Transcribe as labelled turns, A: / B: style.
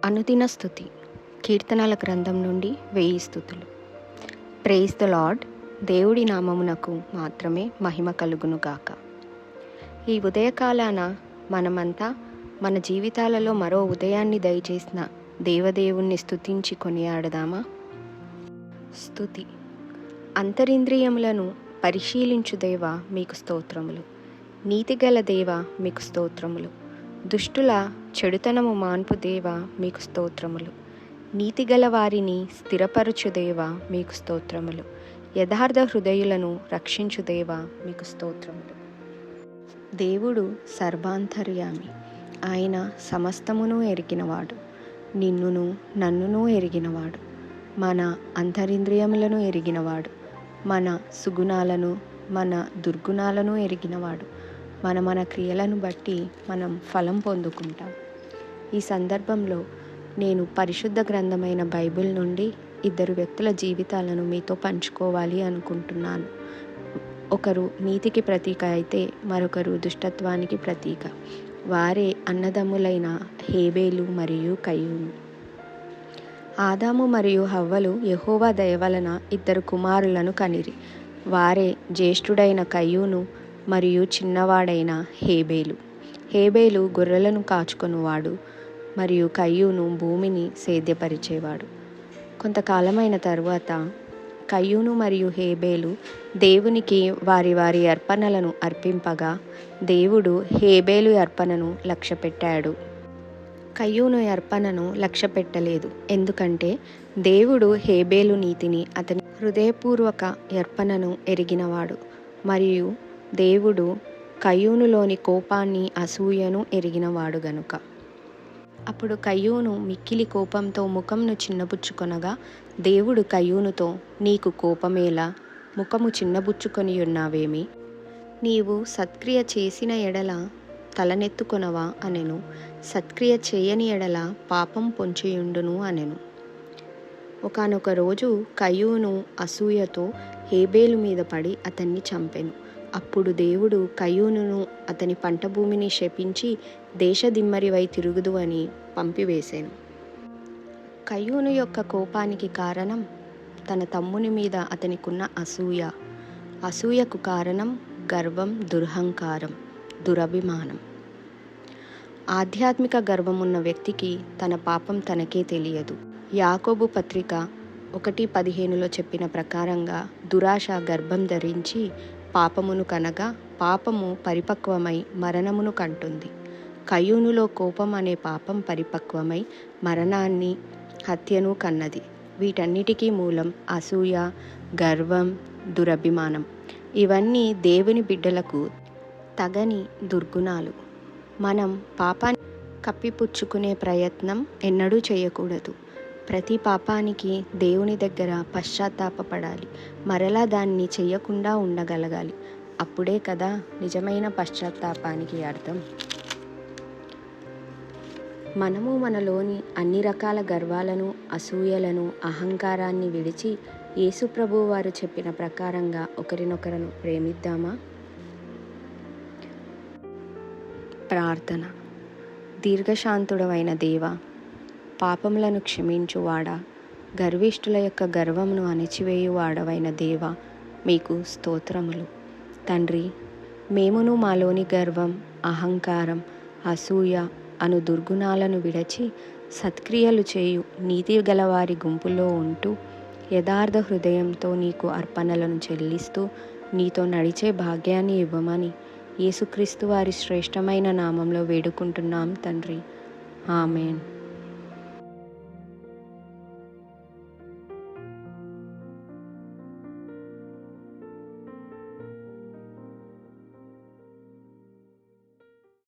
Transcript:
A: అనుదిన స్తుతి కీర్తనల గ్రంథం నుండి 1000 స్తుతులు. Praise the lord. దేవుడి నామమునకు మాత్రమే మహిమ కలుగును గాక. ఈ ఉదయకాలాన మనమంతా మన జీవితాలలో మరో ఉదయాన్ని దయచేసిన దేవదేవుణ్ణి స్తుతించి కొనియాడదామా? స్తుతి. అంతరింద్రియములను పరిశీలించు దేవా మీకు స్తోత్రములు. నీతిగల దేవా మీకు స్తోత్రములు. దుష్టుల చెడుతనము మాన్పు దేవా మీకు స్తోత్రములు. నీతిగల వారిని స్థిరపరచు దేవా మీకు స్తోత్రములు. యథార్థ హృదయులను రక్షించు దేవా మీకు స్తోత్రములు. దేవుడు సర్వాంతర్యామి. ఆయన సమస్తమును ఎరిగినవాడు. నిన్నును నన్నును ఎరిగినవాడు. మన అంతరింద్రియములను ఎరిగినవాడు. మన సుగుణాలను మన దుర్గుణాలను ఎరిగినవాడు. మన క్రియలను బట్టి మనం ఫలం పొందుకుంటాం. ఈ సందర్భంలో నేను పరిశుద్ధ గ్రంథమైన బైబిల్ నుండి 2 వ్యక్తుల జీవితాలను మీతో పంచుకోవాలి అనుకుంటున్నాను. ఒకరు నీతికి ప్రతీక అయితే మరొకరు దుష్టత్వానికి ప్రతీక. వారే అన్నదమ్ములైన హేబేలు మరియు కయ్యూను. ఆదాము మరియు హవ్వలు యెహోవా దయ వలన 2 కుమారులను కనిరి. వారే జ్యేష్ఠుడైన కయ్యూను మరియు చిన్నవాడైన హేబేలు. హేబేలు గొర్రెలను కాచుకొనువాడు మరియు కయ్యూను భూమిని సేద్యపరిచేవాడు. కొంతకాలమైన తరువాత కయ్యూను మరియు హేబేలు దేవునికి వారి వారి అర్పణలను అర్పింపగా దేవుడు హేబేలు అర్పణను లక్ష్యపెట్టాడు. కయ్యూను అర్పణను లక్ష్యపెట్టలేదు. ఎందుకంటే దేవుడు హేబేలు నీతిని అతని హృదయపూర్వక అర్పణను ఎరిగినవాడు మరియు దేవుడు కయ్యూనులోని కోపాన్ని అసూయను ఎరిగినవాడు గనుక. అప్పుడు కయ్యూను మిక్కిలి కోపంతో ముఖంను చిన్నబుచ్చుకొనగా దేవుడు కయ్యూనుతో, నీకు కోపమేలా? ముఖము చిన్నబుచ్చుకొని ఉన్నావేమి? నీవు సత్క్రియ చేసిన ఎడల తలనెత్తుకొనవా అనెను. సత్క్రియ చేయని ఎడల పాపం పొంచియుండును అనెను. ఒకానొక రోజు కయ్యూను అసూయతో హేబేలు మీద పడి అతన్ని చంపెను. అప్పుడు దేవుడు కయ్యూనును అతని పంట భూమిని శపించి దేశదిమ్మరివై తిరుగుదు అని పంపివేశాను. కయ్యూను యొక్క కోపానికి కారణం తన తమ్ముని మీద అతనికున్న అసూయ. అసూయకు కారణం గర్వం, దురహంకారం, దురభిమానం. ఆధ్యాత్మిక గర్వమున్న వ్యక్తికి తన పాపం తనకే తెలియదు. యాకోబు పత్రిక 1:15లో చెప్పిన ప్రకారంగా దురాశ గర్భం ధరించి పాపమును కనగా పాపము పరిపక్వమై మరణమును కంటుంది. కయ్యూనులో కోపం అనే పాపం పరిపక్వమై మరణాన్ని, హత్యను కన్నది. వీటన్నిటికీ మూలం అసూయ, గర్వం, దురభిమానం. ఇవన్నీ దేవుని బిడ్డలకు తగని దుర్గుణాలు. మనం పాపాన్ని కప్పిపుచ్చుకునే ప్రయత్నం ఎన్నడూ చేయకూడదు. ప్రతి పాపానికి దేవుని దగ్గర పశ్చాత్తాపపడాలి. మరలా దాన్ని చెయ్యకుండా ఉండగలగాలి. అప్పుడే కదా నిజమైన పశ్చాత్తాపానికి అర్థం. మనము మనలోని అన్ని రకాల గర్వాలను, అసూయలను, అహంకారాన్ని విడిచి యేసు ప్రభువు వారు చెప్పిన ప్రకారంగా ఒకరినొకరును ప్రేమిద్దామా? ప్రార్థన. దీర్ఘశాంతుడవైన దేవా, పాపములను క్షమించువాడా, గర్విష్ఠుల యొక్క గర్వమును అణిచివేయువాడవైన దేవా, మీకు స్తోత్రములు. తండ్రి, మేమును మాలోని గర్వం, అహంకారం, అసూయ అను దుర్గుణాలను విడచి సత్క్రియలు చేయు నీతి గలవారి గుంపులో ఉంటూ యథార్థ హృదయంతో నీకు అర్పణలను చెల్లిస్తూ నీతో నడిచే భాగ్యాన్ని ఇవ్వమని యేసుక్రీస్తు వారి శ్రేష్టమైన నామంలో వేడుకుంటున్నాం తండ్రి. ఆమేన్.